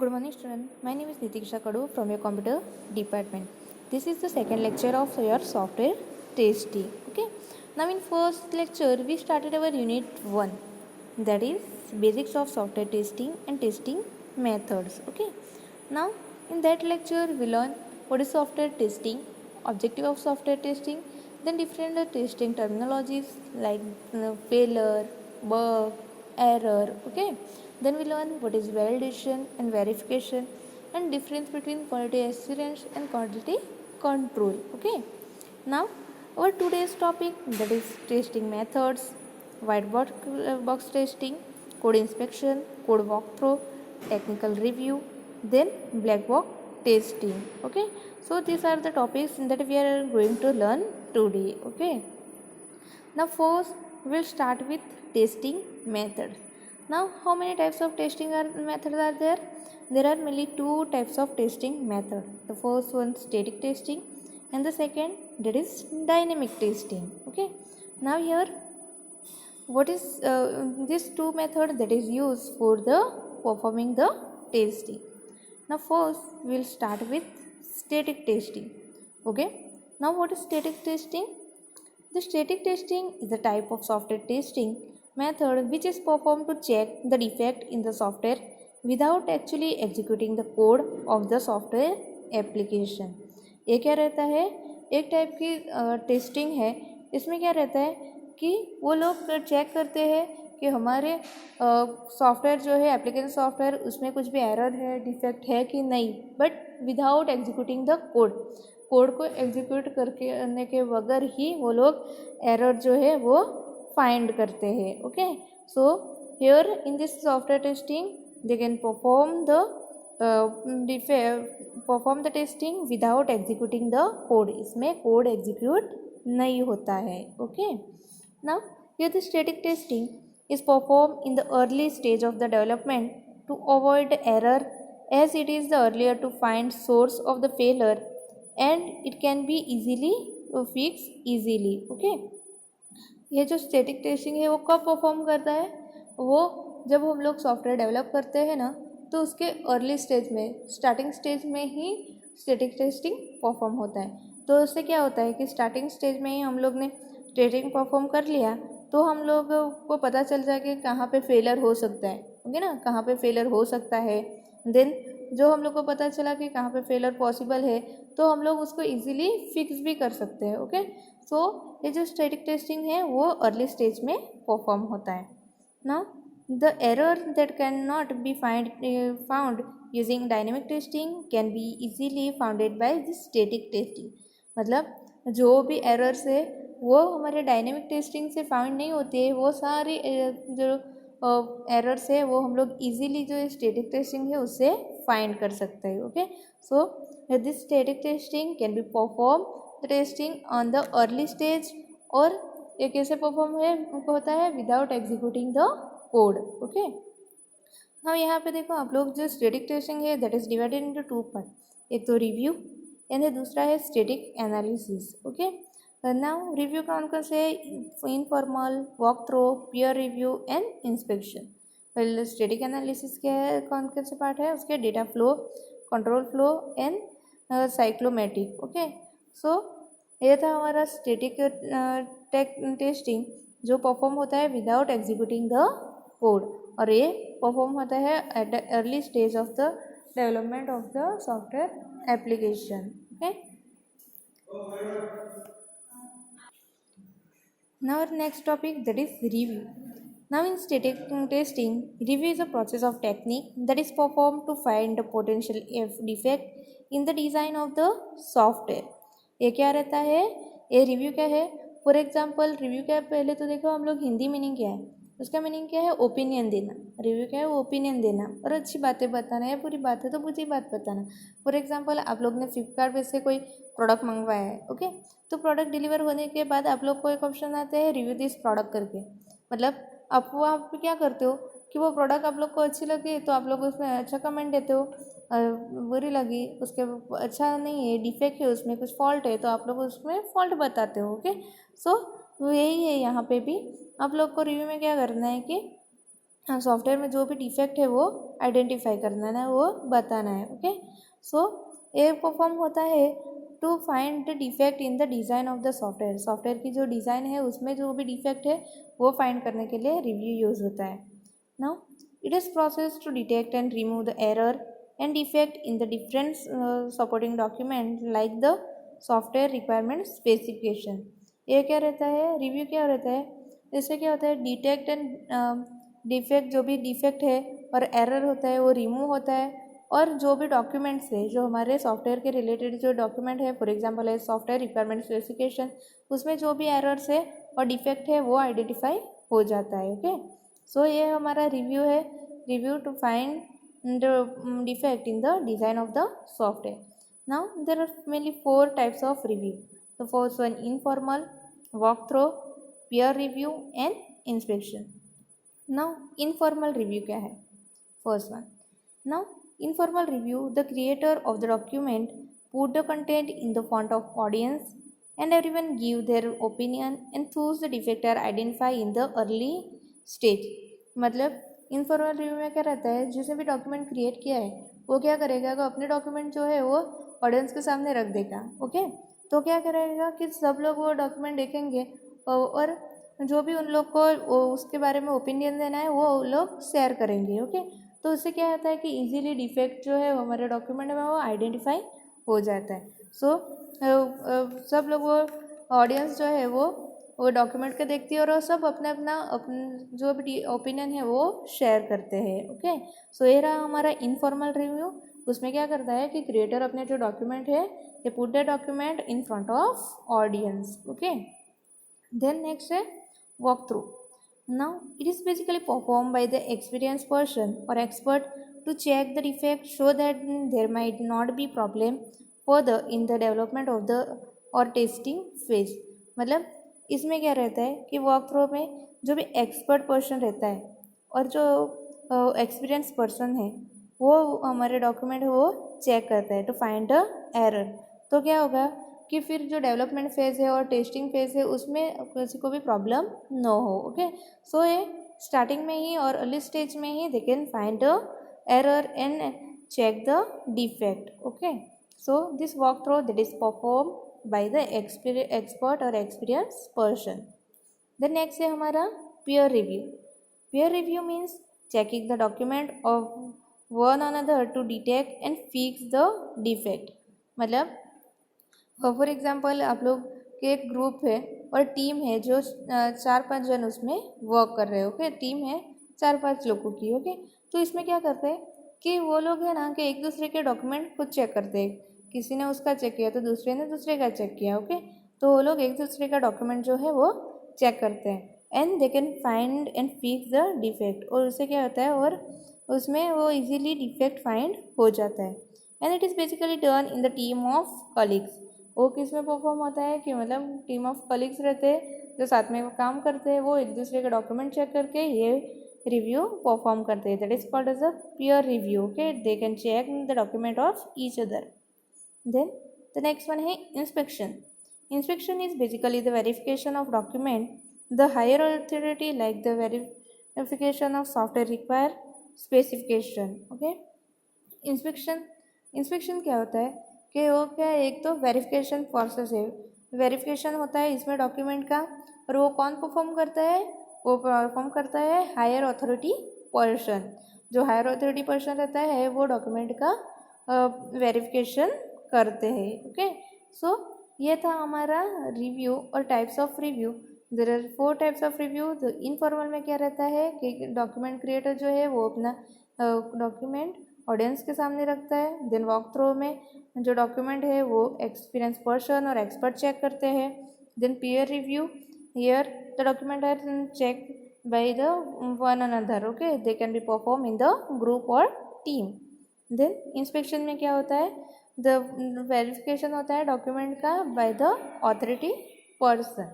Good morning, student. My name is Nitiksha Kadu from your computer department. This is the second lecture of your software testing. Okay. Now, in first lecture, we started our unit 1, that is basics of software testing and testing methods. Okay. Now, in that lecture, we learn what is software testing, objective of software testing, then different testing terminologies like failure, bug, error. Okay. Then we learn what is validation and verification and difference between quality assurance and quality control. Okay. Now our today's topic, that is testing methods, white box testing, code inspection, code walkthrough, technical review, then black box testing. Okay. So these are the topics that we are going to learn today. Okay. Now first we'll start with testing methods. Now how many types of methods are there? There are mainly two types of testing method. The first one static testing and the second, that is dynamic testing. Okay. Now here what is this two method that is used for the performing the testing. Now first we'll start with static testing. Okay. Now what is static testing? The static testing is a type of software testing method which is performed to check the defect in the software without actually executing the code of the software application. ये क्या रहता है, एक type की testing है. इसमें क्या रहता है कि वो लोग चेक करते हैं कि हमारे सॉफ्टवेयर जो है एप्लीकेशन सॉफ्टवेयर उसमें कुछ भी एरर है, डिफेक्ट है कि नहीं, but without executing the code को एग्जीक्यूट करने के बगैर ही वो लोग एरर जो है वो फाइंड करते हैं. Okay. So here in this software testing they can perform the testing without executing the code. इसमें कोड एग्जीक्यूट नहीं होता है. Okay. Now here the static testing is perform in the early stage of the development to avoid error as it is the earlier to find source of the failure and it can be easily fixed easily. Okay. ये जो static testing है वो कब perform करता है? वो जब हम लोग सॉफ्टवेयर डेवलप करते हैं ना, तो उसके अर्ली स्टेज में, स्टार्टिंग स्टेज में ही स्टैटिक टेस्टिंग परफॉर्म होता है. तो उससे क्या होता है कि स्टार्टिंग स्टेज में ही हम लोग ने टेस्टिंग परफॉर्म कर लिया तो हम लोग को पता चल जाए कि कहाँ पे फेलियर हो सकता है. ओके ना, कहाँ पे फेलियर हो सकता है. देन जो हम लोग को पता चला कि कहाँ पे फेलियर पॉसिबल है तो हम लोग उसको इजीली फिक्स भी कर सकते हैं. ओके. सो ये जो स्टैटिक टेस्टिंग है वो अर्ली स्टेज में परफॉर्म होता है. Now the error that can not be found using dynamic testing can be easily founded by this static testing. मतलब जो भी एरर्स है वो हमारे डायनेमिक टेस्टिंग से फाउंड नहीं होती है. वो सारी जो एरर्स है वो हम लोग इजीली जो स्टैटिक टेस्टिंग है उससे फाइंड कर सकते हैं. Okay. So this static testing can be perform the testing on the early stage, और ये कैसे परफॉर्म होता है without executing the code. Okay. हम यहाँ पे देखो आप लोग, जो स्टैटिक टेस्टिंग है that is divided into two part. एक तो रिव्यू एंड दूसरा है static analysis. Okay. Now review कौन कौन से है? Informal, walk through, peer review and inspection. Well static analysis क्या है, कौन कौन से पार्ट है उसके? Data flow, control flow and cyclomatic. Okay. So ये था हमारा स्टैटिक टेस्टिंग जो परफॉर्म होता है विदाउट एग्जीक्यूटिंग द कोड, और ये परफॉर्म होता है at the early stage of the development of the software application. Okay. Now our next topic, that is review. Now in static testing, review is a process of technique that is performed to find the potential defect in the design of the software. ये क्या रहता है? ये review क्या है? For example review क्या है, पहले तो देखो हम लोग हिंदी मीनिंग क्या है, उसका मीनिंग क्या है? ओपिनियन देना. रिव्यू क्या है? वो ओपिनियन देना और अच्छी बातें बताना है. पूरी बात है तो पूरी बात बताना. फॉर एग्जाम्पल आप लोग ने फ्लिपकार्ट पे से कोई प्रोडक्ट मंगवाया है. ओके. तो प्रोडक्ट डिलीवर होने के बाद आप लोग को एक ऑप्शन आता है रिव्यू दिस प्रोडक्ट करके. मतलब आप क्या करते हो कि वो प्रोडक्ट आप लोग को अच्छी लगी तो आप लोग उसमें अच्छा कमेंट देते हो, बुरी लगी उसके अच्छा नहीं है, डिफेक्ट है, उसमें कुछ फॉल्ट है तो आप लोग उसमें फॉल्ट बताते हो. ओके. सो यही है यहाँ पे भी आप लोग को रिव्यू में क्या करना है कि सॉफ्टवेयर में जो भी डिफेक्ट है वो आइडेंटिफाई करना है, वो बताना है। ओके, सो ये परफॉर्म होता है to find the defect in the design of the software. Software की जो डिज़ाइन है उसमें जो भी डिफेक्ट है वो फाइंड करने के लिए रिव्यू यूज़ होता है। Now it is process to detect and remove the error and defect in the different supporting document like the software requirement specification. ये क्या रहता है, रिव्यू क्या रहता है, इससे क्या होता है डिटेक्ट एंड डिफेक्ट, जो भी डिफेक्ट है और एरर होता है वो रिमूव होता है, और जो भी डॉक्यूमेंट्स है जो हमारे सॉफ्टवेयर के रिलेटेड जो डॉक्यूमेंट है, फॉर एग्जांपल है सॉफ्टवेयर रिक्वायरमेंट स्पेसिफिकेशन, उसमें जो भी एरर्स है और डिफेक्ट है वो आइडेंटिफाई हो जाता है। ओके, सो ये हमारा रिव्यू है, review to find the defect in the design of the software. Now there are mainly 4 types of review. The first one informal, walk through, peer review and inspection. Now informal review क्या है? First one. Now informal review, the creator of the document put the content in the front of audience and everyone give their opinion and thus the defect are identified in the early stage. मतलब informal review में क्या रहता है, जिसने भी document create किया है वो क्या करेगा कि अपने डॉक्यूमेंट जो है वो ऑडियंस के सामने रख देगा। ओके, तो क्या करेगा कि सब लोग वो डॉक्यूमेंट देखेंगे और जो भी उन लोग को उसके बारे में ओपिनियन देना है वो लोग शेयर करेंगे। ओके, तो उससे क्या होता है कि इजीली डिफेक्ट जो है हमारे डॉक्यूमेंट में वो आइडेंटिफाई हो जाता है। सो सब लोग वो ऑडियंस जो है वो डॉक्यूमेंट को देखती है और वो सब अपना जो भी ओपिनियन है वो शेयर करते हैं। ओके, सो ये रहा हमारा इनफॉर्मल रिव्यू। उसमें क्या करता है कि क्रिएटर अपने जो डॉक्यूमेंट है they put the document in front of audience. Okay, then next है walk through. Now it is basically performed by the experienced person or expert to check the defect so that there might not be problem further in the development of the or testing phase. मतलब इसमें क्या रहता है कि walk through में जो भी expert person रहता है और जो एक्सपीरियंस पर्सन है वो हमारे डॉक्यूमेंट वो चेक करता है टू फाइंड द एरर। तो क्या होगा कि फिर जो डेवलपमेंट फेज़ है और टेस्टिंग फेज़ है उसमें किसी को भी प्रॉब्लम न हो। ओके, सो ये स्टार्टिंग में ही और अर्ली स्टेज में ही they can find the error and check the defect. Okay, so this walk through that is perform by the expert और एक्सपीरियंस पर्सन। देन नेक्स्ट है हमारा peer review. Peer review means checking the document of one another to detect and fix the defect. मतलब for example आप लोग के एक group है और टीम है जो 4-5 जन उसमें वर्क कर रहे हैं। ओके, टीम है 4-5 लोगों की। ओके, तो इसमें क्या करते हैं कि वो लोग है ना कि एक दूसरे के डॉक्यूमेंट खुद चेक करते हैं। किसी ने उसका चेक किया तो दूसरे ने दूसरे का चेक किया। ओके, तो वो लोग एक दूसरे का डॉक्यूमेंट जो है वो चेक करते हैं and they can find and fix the defect. और उससे क्या होता है और उसमें वो इजीली डिफेक्ट फाइंड हो जाता है। And it is basically done in the team of colleagues. वो किस में परफॉर्म होता है कि मतलब टीम ऑफ कलीग्स रहते हैं जो साथ में काम करते हैं, वो एक दूसरे का डॉक्यूमेंट चेक करके ये रिव्यू परफॉर्म करते हैं। That is called as a peer review. Okay, they can check the document of each other. Then the next one है inspection. Inspection is basically the verification of document. The higher authority like the verification of software require specification. Okay, inspection क्या होता है कि वो क्या है, एक तो वेरिफिकेशन प्रोसेस है, वेरिफिकेशन होता है इसमें डॉक्यूमेंट का, और वो कौन परफॉर्म करता है, वो परफॉर्म करता है हायर अथॉरिटी पर्सन। जो हायर अथॉरिटी पर्सन रहता है वो डॉक्यूमेंट का वेरिफिकेशन करते हैं। ओके, सो ये था हमारा रिव्यू और types of review. There are 4 types of review. तो इनफॉर्मल में क्या रहता है कि डॉक्यूमेंट क्रिएटर जो है वो अपना डॉक्यूमेंट ऑडियंस के सामने रखता है। देन वॉक थ्रू में जो डॉक्यूमेंट है वो एक्सपीरियंस पर्सन और एक्सपर्ट चेक करते हैं। Then peer review, here the document are check by the one another. Okay, they can be perform in the group और टीम। देन इंस्पेक्शन में क्या होता है, द वेरिफिकेशन होता है डॉक्यूमेंट का बाय द ऑथोरिटी पर्सन।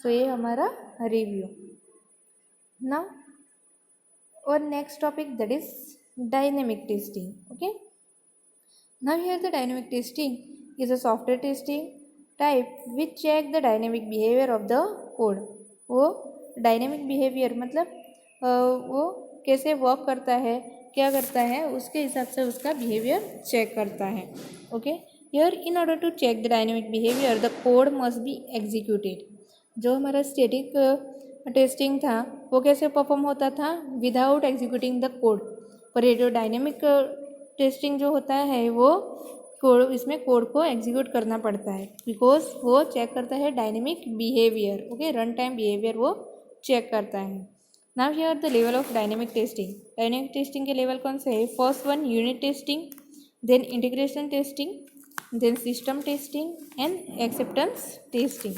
सो ये हमारा रिव्यू। नाउ और next topic that is dynamic testing. Okay, now here the dynamic testing is a software testing type which check the dynamic behavior of the code. वो dynamic behaviour मतलब वो कैसे work करता है, क्या करता है, उसके हिसाब से उसका बिहेवियर चेक करता है. Okay, here in order to check the dynamic behaviour the code must be executed. जो हमारा स्टैटिक टेस्टिंग था वो कैसे परफॉर्म होता था, विदाउट एग्जीक्यूटिंग द कोड. पर ये जो डायनेमिक टेस्टिंग जो होता है वो कोड, इसमें कोड को एग्जीक्यूट करना पड़ता है, बिकॉज वो चेक करता है dynamic behaviour. Okay, run time behaviour वो चेक करता है. Now here the level of dynamic testing. Dynamic testing के लेवल कौन से है? First one unit testing, then integration testing, then system testing and acceptance testing.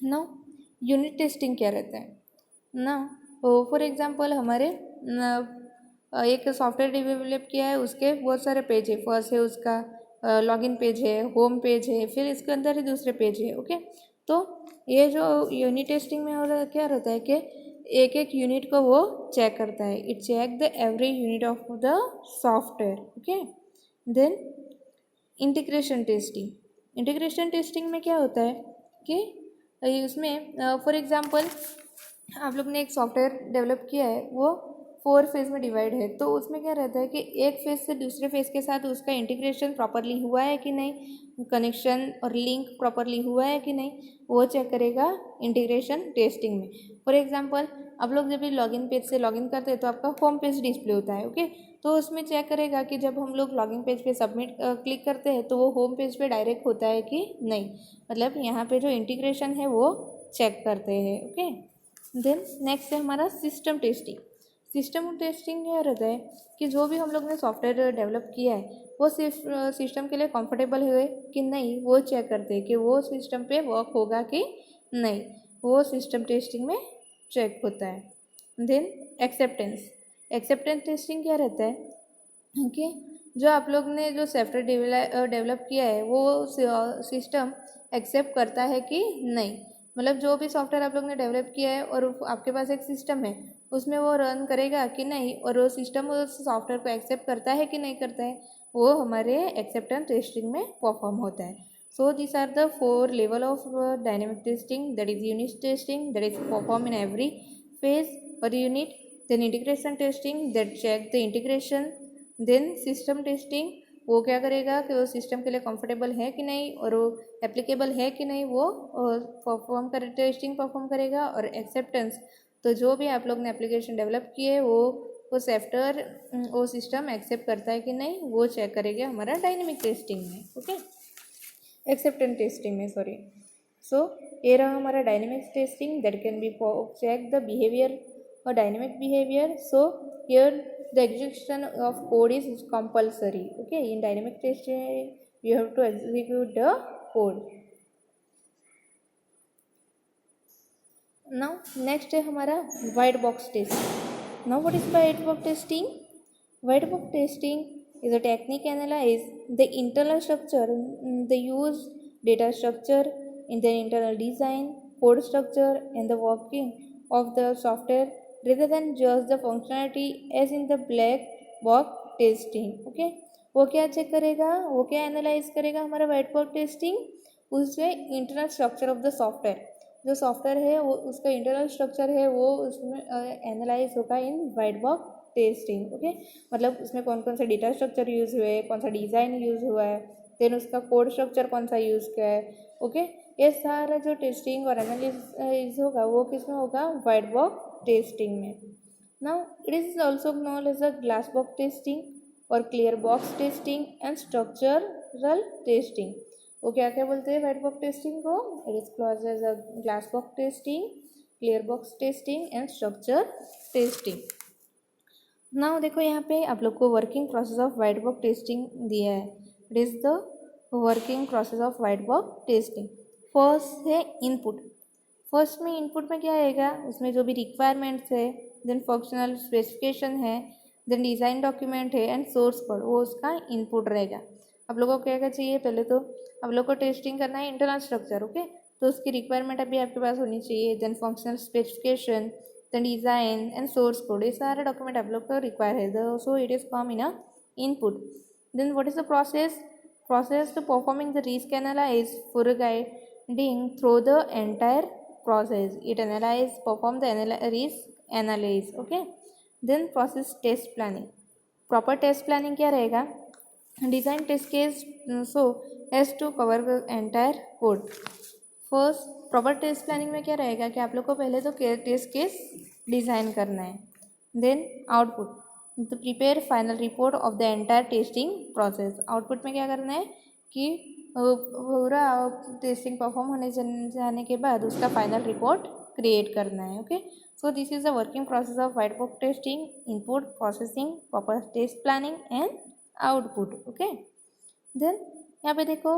Now unit testing क्या रहता है ना, फॉर एग्जांपल हमारे एक सॉफ्टवेयर डेवलप किया है, उसके बहुत सारे पेज है. फर्स्ट है उसका लॉगिन पेज है, होम पेज है, फिर इसके अंदर ही दूसरे पेज है. ओके, तो ये जो यूनिट टेस्टिंग में और क्या रहता है कि एक एक यूनिट को वो चेक करता है. It check the every unit of the software. Okay, then integration testing. Integration testing में क्या होता है कि उसमें फॉर एग्जांपल आप लोग ने एक सॉफ्टवेयर डेवलप किया है, वो 4 फेज़ में डिवाइड है. तो उसमें क्या रहता है कि एक फेज़ से दूसरे फेज़ के साथ उसका इंटीग्रेशन प्रॉपरली हुआ है कि नहीं, कनेक्शन और लिंक प्रॉपरली हुआ है कि नहीं, वो चेक करेगा इंटीग्रेशन टेस्टिंग में. फॉर एग्जांपल आप लोग जब भी लॉगिन पेज से लॉगिन करते हैं तो आपका होम पेज डिस्प्ले होता है. ओके, तो उसमें चेक करेगा कि जब हम लोग लॉगिन पेज पे सबमिट क्लिक करते हैं तो वो होम पेज पे डायरेक्ट होता है कि नहीं, मतलब यहाँ पे जो इंटीग्रेशन है वो चेक करते हैं. ओके, देन नेक्स्ट है हमारा सिस्टम टेस्टिंग. सिस्टम टेस्टिंग क्या रहता है कि जो भी हम लोग ने सॉफ्टवेयर डेवलप किया है वो सिर्फ सिस्टम के लिए कंफर्टेबल है कि नहीं, वो चेक करते हैं कि वो सिस्टम पे वर्क होगा कि नहीं, वो सिस्टम टेस्टिंग में चेक होता है. देन एक्सेप्टेंस टेस्टिंग क्या रहता है कि जो आप लोग ने जो सॉफ्टवेयर डेवलप किया है वो सिस्टम एक्सेप्ट करता है कि नहीं. मतलब जो भी सॉफ्टवेयर आप लोग ने डेवलप किया है और आपके पास एक सिस्टम है, उसमें वो रन करेगा कि नहीं, और वो सिस्टम उस सॉफ्टवेयर को एक्सेप्ट करता है कि नहीं करता है, वो हमारे एक्सेप्टेंस टेस्टिंग में परफॉर्म होता है. So these are the 4 level of dynamic testing. That is unit testing, that is perform in every phase or unit. Then integration testing, that check the integration. Then system testing, वो क्या करेगा कि वो system के लिए comfortable है कि नहीं और वो एप्लीकेबल है कि नहीं, वो टेस्टिंग परफॉर्म करेगा. और एक्सेप्टेंस, तो जो भी आप लोग ने एप्लीकेशन डेवलप किए वो सॉफ्टवेयर वो सिस्टम एक्सेप्ट करता है कि नहीं, वो चेक करेगा हमारा डायनेमिक टेस्टिंग में. ओके, एक्सेप्टेंस टेस्टिंग में, सॉरी. सो ये रहा हमारा dynamic testing, that can be check the behaviour और dynamic behaviour. So here the execution of code is compulsory. Okay, in dynamic testing you have to execute the code. Now next है हमारा white box testing. Now what is white box testing? White box testing is a technique analyze the internal structure, the use data structure in the internal design, code structure, and the working of the software rather than just the functionality as in the black box testing. Okay, वो क्या check करेगा, वो क्या analyse करेगा हमारा white box testing? उसमें internal structure of the software, जो software है वो उसका इंटरनल स्ट्रक्चर है वो उसमें एनालाइज होगा in white box testing. Okay, मतलब उसमें कौन कौन से डेटा स्ट्रक्चर यूज़ हुए, कौन सा डिज़ाइन यूज़ हुआ है, देन उसका कोड स्ट्रक्चर कौन सा यूज़ किया है. ओके, ये सारा जो टेस्टिंग और एनालिसिस होगा वो किस में होगा? वाइट बॉक्स टेस्टिंग में. Now it is also known as a glass box testing और clear box testing and structural testing. वो क्या क्या बोलते हैं वाइट बॉक्स टेस्टिंग को? It is close as a glass box testing, clear box testing and structure testing. Now देखो यहाँ पे आप लोग को working process of white box testing दिया है. It is the working process of white box testing. First है input. First में इनपुट में क्या आएगा, उसमें जो भी रिक्वायरमेंट्स है, देन फंक्शनल स्पेसिफिकेशन है, देन डिज़ाइन डॉक्यूमेंट है एंड सोर्स कोड, वो उसका इनपुट रहेगा. आप लोगों को क्या चाहिए, पहले तो आप लोग को टेस्टिंग करना है इंटरनल स्ट्रक्चर. ओके, तो उसकी रिक्वायरमेंट अभी आपके पास होनी चाहिए. Then functional specification, then design and source code, ये सारा डॉक्यूमेंट आप लोग को रिक्वायर है. So it is come in a input. Then what is the process to performing the risk analyse for guiding through the entire process. It analyse perform the risk analyse. Okay, then process test planning. Proper test planning क्या रहेगा, design test case so as to cover the entire code. First proper test planning में क्या रहेगा कि आप लोग को पहले तो टेस्ट केस डिज़ाइन करना है, देन आउटपुट तो prepare final report of the entire testing process. Output में क्या करना है कि पूरा टेस्टिंग परफॉर्म होने जाने के बाद उसका फाइनल रिपोर्ट क्रिएट करना है। Okay, so this is the working process of white box testing, input, processing, proper test planning and output. Okay, then यहाँ पे देखो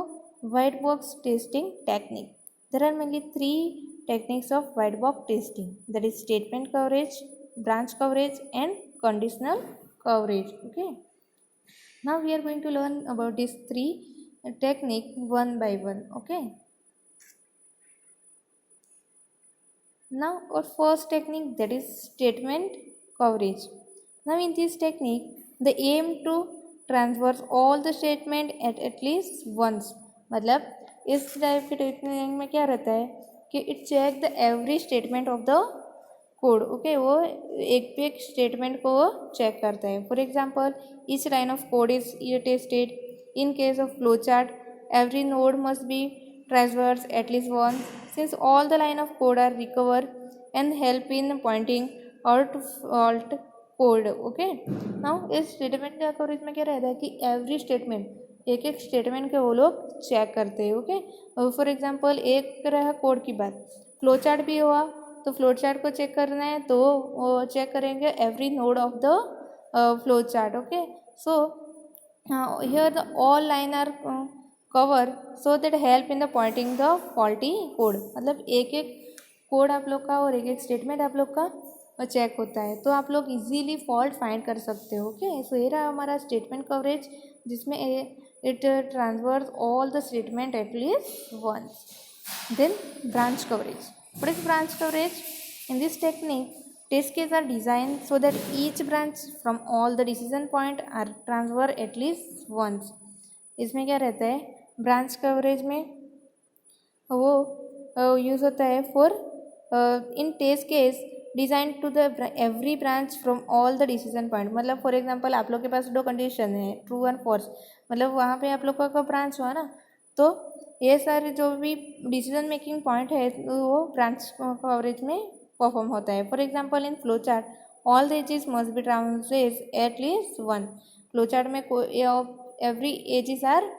white box testing technique. There are mainly 3 techniques of white box testing, that is statement coverage, branch coverage and conditional coverage. Okay, now we are going to learn about these 3 technique one by one. Okay, now our first technique, that is statement coverage. Now in this technique the aim to transfer all the statement at least once। मतलब इस type के technique में क्या रहता है कि it check the every statement of the code. Okay, वो एक पे एक स्टेटमेंट को वो चेक करता है। For example each line of code is tested. In case of flow chart every node must be transverse at least once since all the line of code are recover and help in pointing out fault code. Okay, now इस statement का coverage में क्या रहता है कि every statement एक एक statement के वो लोग चेक करते हैं। ओके, फॉर एग्जांपल एक रहा कोड की बात, फ्लो चार्ट भी हुआ तो फ्लो चार्ट को चेक करना है तो वो चेक करेंगे every node of the flow chart. Okay, so here the all line are cover so that help in the pointing the faulty code. मतलब एक एक कोड आप लोग का और एक एक स्टेटमेंट आप लोग का चेक होता है तो आप लोग इजीली फॉल्ट फाइंड कर सकते हो। ओके, सो ये रहा हमारा स्टेटमेंट कवरेज जिसमें it transfers all the statement at least once. Then branch coverage. What is branch coverage? In this technique test cases are designed so that each branch from all the decision point are transferred at least once। इसमें क्या रहता है branch coverage में वो use होता है for in test case design to the every branch from all the decision point. मतलब for example आप लोग के पास 2 कंडीशन है ट्रू एंड फॉल्स, मतलब वहाँ पे आप लोग का ब्रांच हुआ ना तो ये सारे जो भी डिसीजन मेकिंग पॉइंट है वो ब्रांच कवरेज में परफॉर्म होता है। For example in flow chart all the edges must be transferred at least one. Flow chart में every edges are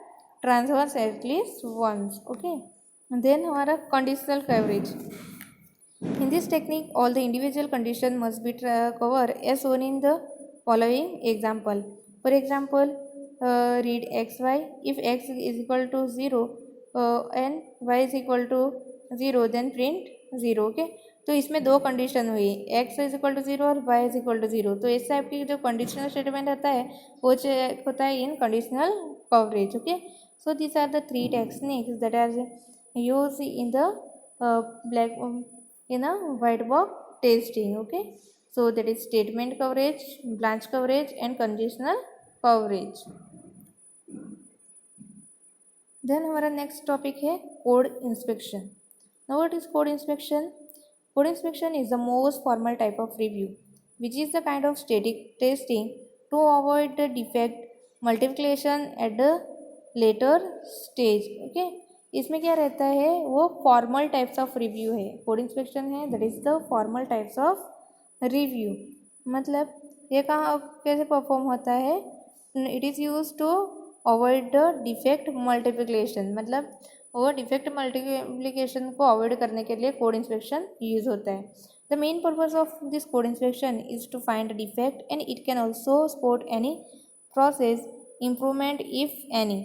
transferred at least once. Okay, then हमारा conditional coverage. In this technique, all the individual condition must be covered as shown in the following example. For example, read xy. If x is equal to 0 and y is equal to 0, then print 0. Okay, तो इसमें 2 condition हुई, x is equal to 0 और y is equal to 0। तो इस type की जो conditional statement रहता है वो चेक होता है in conditional coverage. Okay, so this are the 3 techniques that are use in the black in a white box testing। Okay, so that is statement coverage, branch coverage and conditional coverage। then हमारा next topic है code inspection। now what is code inspection? Code inspection is the most formal type of review which is the kind of static testing to avoid the defect multiplication at the later stage। okay, इसमें क्या रहता है वो formal types of review है। Code inspection है that is the formal types of review. मतलब ये कहाँ कैसे परफॉर्म होता है, it is use to avoid the defect multiplication. मतलब वो डिफेक्ट मल्टीप्लिकेशन को अवॉइड करने के लिए कोड इंस्पेक्शन यूज होता है। The main purpose of this code inspection is to find defect and it can also spot any process improvement if any.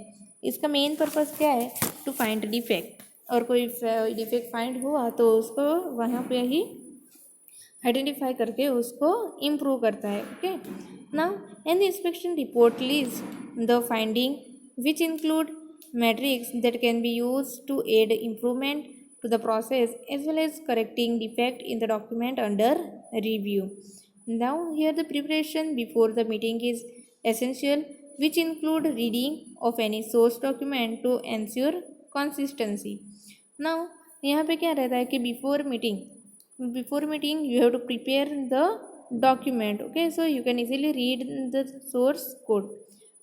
इसका main purpose क्या है, टू फाइंड डिफेक्ट, और कोई डिफेक्ट फाइंड हुआ तो उसको वहाँ पे ही आइडेंटिफाई करके उसको इम्प्रूव करता है। Okay, now and the inspection report list the finding which include metrics that can be used to aid improvement to the process as well as correcting defect in the document under review। now here the preparation before the meeting is essential, which include reading of any source document to ensure consistency। now यहाँ पे क्या रहता है कि before meeting you have to prepare the document. Okay, so you can easily read the source code.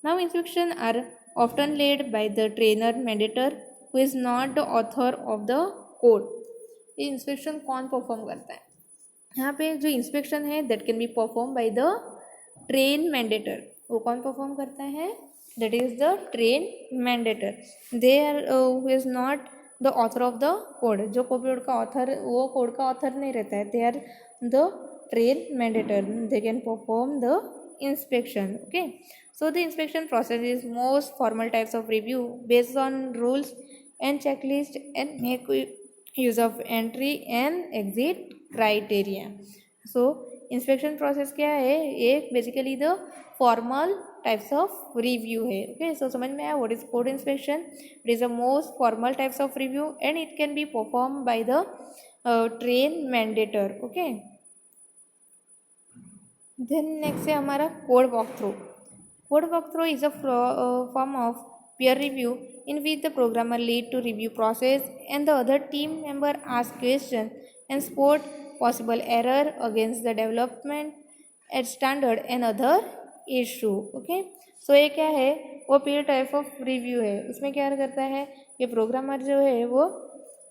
Now inspection are often led by the trainer mandator who is not the author of the code. ये inspection कौन perform करता है? यहाँ पे जो inspection है that can be perform by the train moderator. वो कौन परफॉर्म करता है? That is the train moderator. They are who is not the author of the code. जो कोड का ऑथर, वो कोड का ऑथर नहीं रहता है. They are the train mandator. They can perform the inspection. Okay, so the inspection process is most formal types of review based on rules and checklist and make use of entry and exit criteria. So inspection process क्या है? एक basically the formal types of review है. Okay, so समझ में आया what is code inspection? It is the most formal types of review and it can be performed by the train mandator. Okay, then next है हमारा code walk through. Code walk through is a form of peer review in which the programmer lead to review process and the other team member ask question and spot possible error against the development at standard and other issue. Okay, so ये क्या है? वो peer type of review है. उसमें क्या करता है? ये प्रोग्रामर जो है वो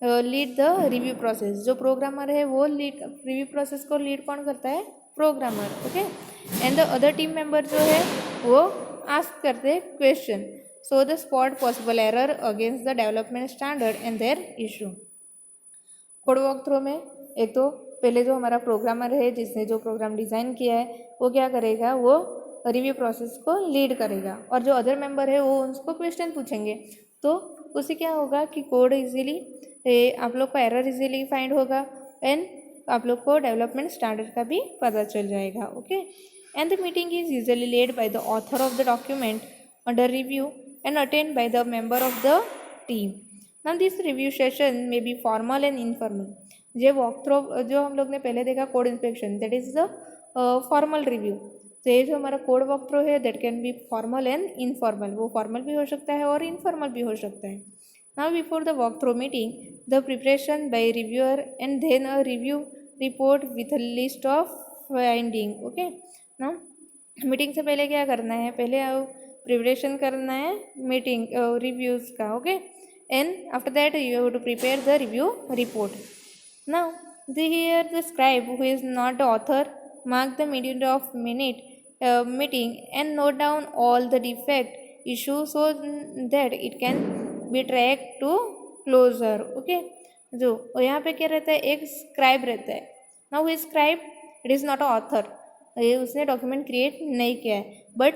लीड द रिव्यू प्रोसेस. जो प्रोग्रामर है वो लीड रिव्यू प्रोसेस को लीड कौन करता है? Programmer. Okay, and the other team member जो है वो आस्क करते हैं question. So the spot possible error against the development standard and there issue. Code walk through में एक तो पहले जो हमारा प्रोग्रामर है जिसने जो प्रोग्राम डिज़ाइन किया है वो क्या करेगा? वो रिव्यू प्रोसेस को लीड करेगा और जो अदर मेंबर है वो उसको क्वेश्चन पूछेंगे. तो उससे क्या होगा कि कोड इजीली आप लोग को एरर इजीली फाइंड होगा एंड आप लोग को डेवलपमेंट स्टैंडर्ड का भी पता चल जाएगा. Okay, and the meeting is usually led by the author of the document under review and attend by the member of the team. Now this review session may be formal and informal. जो walk through जो हम लोग ने पहले देखा code inspection, that is the formal review. तो ये जो हमारा कोड वॉक थ्रू है that can be formal and informal. वो फॉर्मल भी हो सकता है और इनफॉर्मल भी हो सकता है. Now before the walkthrough meeting, the preparation by reviewer and then a review report with a list of finding. Okay, now meeting से पहले क्या करना है? पहले प्रिपरेशन करना है मीटिंग रिव्यूज़ का. Okay, and after that you have to prepare the review report. Now the scribe who is not the author mark the minute of meeting and note down all the defect issues so that it can be track to closure. Okay, जो और यहाँ पे क्या रहता है? एक scribe रहता है. Now who is scribe? It is not a author. ये उसने डॉक्यूमेंट क्रिएट नहीं किया है, बट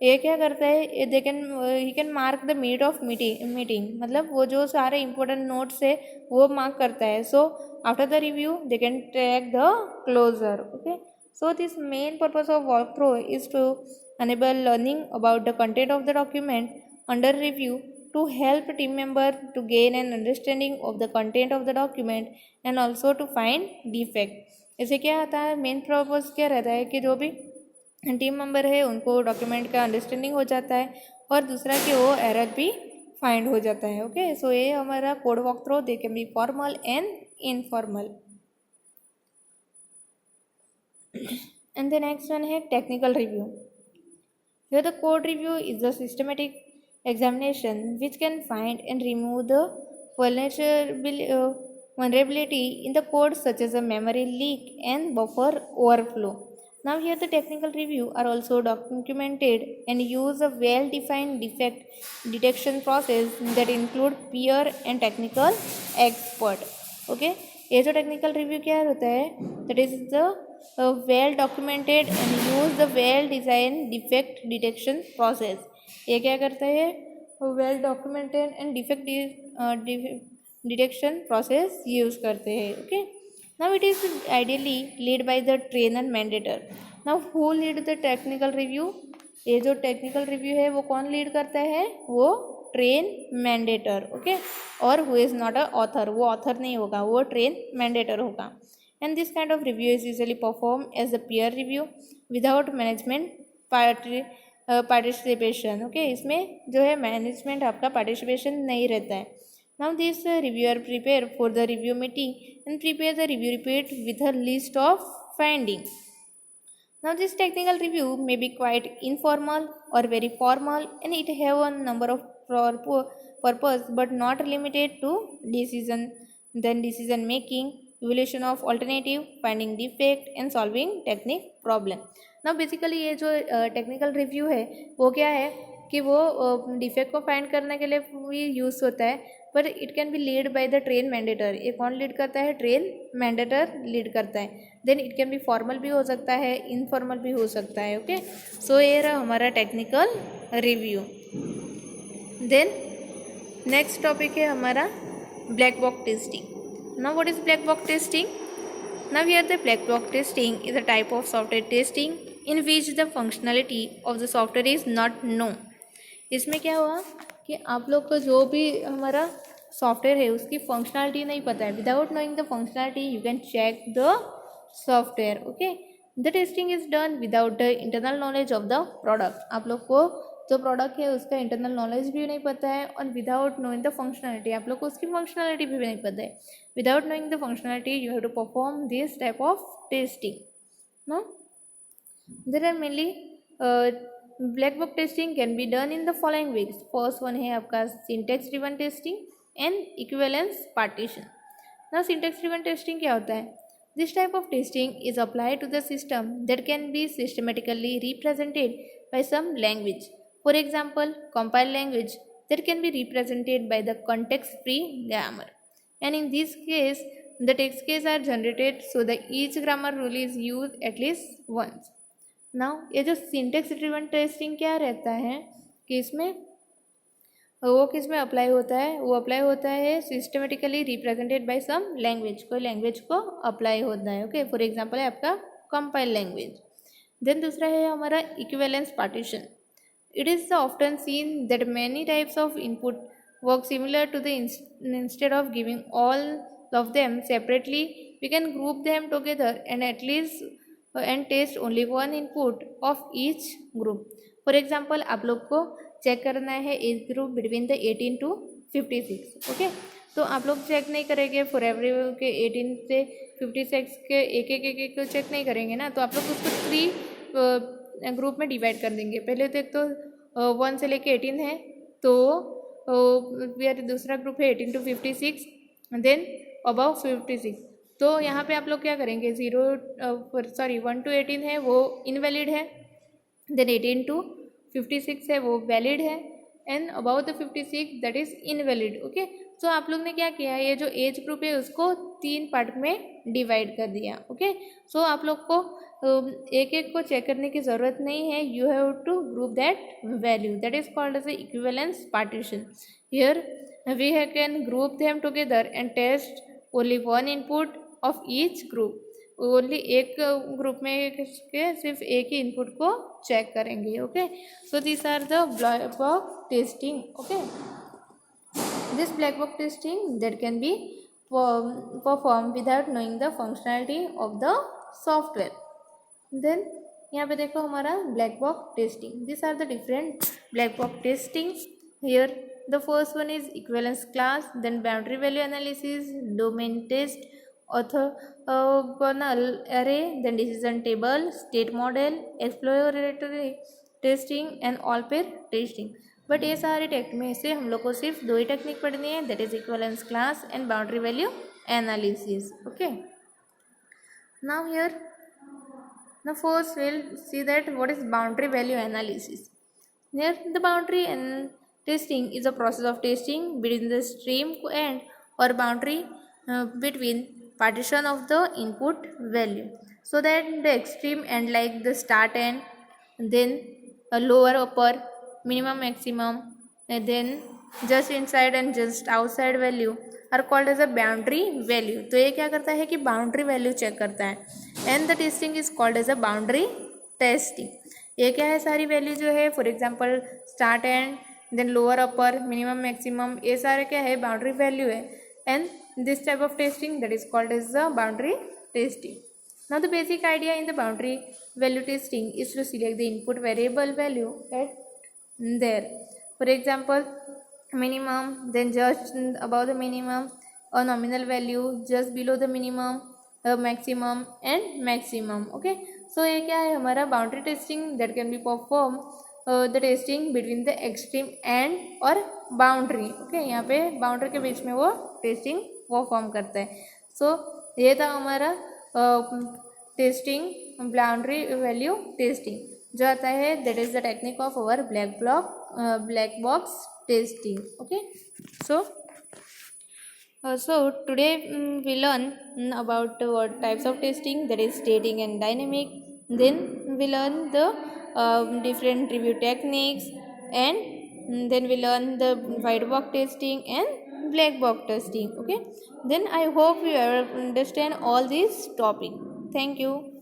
ये क्या करता है? They can he can mark the minute of meeting. मतलब वो जो सारे इंपॉर्टेंट नोट्स है वो मार्क करता है. So after the review they can track the closure. Okay, so this main purpose of walk through is to enable learning about the content of the document under review to help team member to gain an understanding of the content of the document and also to find defect. इससे क्या आता है? Main purpose क्या रहता है कि जो भी टीम मेंबर है उनको डॉक्यूमेंट का अंडरस्टैंडिंग हो जाता है और दूसरा कि वो एरर भी फाइंड हो जाता है. ओके, सो ये हमारा code walk through. They can be formal and informal. And the next one है technical review. Here the code review is a systematic examination which can find and remove the vulnerability in the code such as a memory leak and buffer overflow. Now here the technical review are also documented and use a well-defined defect detection process that include peer and technical expert. Okay, ये जो technical review क्या होता है? That is the well documented and use the well design defect detection process. ये क्या करता है? Well documented and defect detection process use करते हैं. Okay, now it is ideally lead by the trainer moderator. Now who lead the technical review? ये जो technical review है वो कौन लीड करता है? वो ट्रेन मैंडेटर. ओके, और who is not a author. वो ऑथर नहीं होगा, वो ट्रेन मैंडेटर होगा. And this kind of review is usually perform as a peer review without management participation. Okay, इसमें जो है मैनेजमेंट आपका पार्टिसिपेशन नहीं रहता है. Now this reviewer prepare for the review meeting and prepare the review report with a list of finding. Now this technical review may be quite informal or very formal, and it have a number of purpose but not limited to decision making, evaluation of alternative, finding defect and solving technique problem. Now basically ये जो technical review है वो क्या है कि वो defect को find करने के लिए भी यूज़ होता है, पर it can be lead by the train moderator. ये कौन लीड करता है? ट्रेन मैंडेटर लीड करता है. Then it can be formal भी हो सकता है, इनफॉर्मल भी हो सकता है. ओके, सो ये रहा हमारा technical review. Then next topic है हमारा black box testing. Now what is black box testing? Now here the black box testing is a type of software testing in which the functionality of the software is not known. इसमें क्या हुआ कि आप लोग को जो भी हमारा सॉफ्टवेयर है उसकी फंक्शनलिटी नहीं पता है. Without knowing the functionality you can check the software. Okay, the testing is done without the internal knowledge of the product. आप लोग को जो प्रोडक्ट है उसका इंटरनल नॉलेज भी नहीं पता है, और विदाउट नोइंग द फंक्शनलिटी आप लोग को उसकी फंक्शनलिटी भी नहीं पता है. Without knowing the functionality you have to perform this type of testing. No, there are mainly black box testing can be done in the following ways. First one है आपका syntax driven testing and equivalence partition. Now syntax driven testing क्या होता है? This type of testing is applied to the system that can be systematically represented by some language. For example, compile language that can be represented by the context-free grammar. And in this case, the text case are generated so that each grammar rule is used at least once. Now, ये जो syntax driven testing क्या रहता है कि इसमें वो किस में अप्लाई होता है? वो अप्लाई होता है systematically represented by some language. कोई लैंग्वेज को अप्लाई होता है. ओके, फॉर एग्जांपल है आपका कंपाइल लैंग्वेज. देन दूसरा है हमारा equivalence partition. It is often seen that many types of input work similar to the instead of giving all of them separately we can group them together and at least and test only one input of each group. For example आप लोग को check करना है age group between the 18 to 56. Okay, तो आप लोग check नहीं करेंगे फॉर एवरी के 18 से 56 के एक एक को चेक नहीं करेंगे ना, तो आप लोग उसको 3 ग्रुप में डिवाइड कर देंगे. पहले तो एक तो 1 से लेके 18 है, तो फिर दूसरा ग्रुप है 18 to 56, देन अबव 56. तो यहाँ पे आप लोग क्या करेंगे? 1 to 18 है वो इनवैलिड है, देन 18 to 56 है वो वैलिड है, and about the 56 that is invalid. Okay, तो आप लोग ने क्या किया? ये जो एज ग्रुप है उसको 3 पार्ट में डिवाइड कर दिया. ओके, सो आप लोग को एक एक को चेक करने की ज़रूरत नहीं है. You have to group that value. That is called as equivalence partition. Here we can group them together and test only one input of each group. Only एक ग्रुप में के सिर्फ एक ही इनपुट को चेक करेंगे. Okay, so this are the black box testing. Okay, this black box testing that can be perform without knowing the functionality of the software. Then यहाँ पे देखो हमारा black box testing. This are the different black box testing. Here the first one is equivalence class, then boundary value analysis, domain test, orthogonal array, then decision table, state model, exploratory testing and all pair testing. But ये सारे टेक्ट में से हम लोग को सिर्फ 2 ही technique पढ़नी है, that is equivalence class and boundary value analysis. Okay, now here now first we'll see that what is boundary value analysis. Here the boundary and testing is a process of testing between the stream end or boundary between partition of the input value, so that the extreme end like the start end, then a lower upper, minimum maximum, and then just inside and just outside value are called as a boundary value. तो ये क्या करता है कि boundary value check करता है, and the testing is called as a boundary testing. ये क्या है? सारी वैल्यू जो है for example start end, then lower upper, minimum maximum, ये सारे क्या है? बाउंड्री वैल्यू है, and this type of testing that is called as the boundary testing. Now the basic idea in the boundary value testing is to select the input variable value at there. For example, minimum, then just above the minimum, a nominal value just below the minimum, a maximum and maximum. Okay, सो ये क्या है हमारा boundary testing that can be perform the testing between the extreme and और boundary. Okay, यहाँ पे boundary के बीच में वो टेस्टिंग परफॉर्म करता है. सो ये था हमारा टेस्टिंग बाउंड्री वैल्यू टेस्टिंग जो आता है that is the technique of our black box testing. Okay, so today we learn about what types of testing, that is static and dynamic. Then we learn the different review techniques, and then we learn the white box testing and black box testing. Okay, then I hope you understand all these topic. Thank you.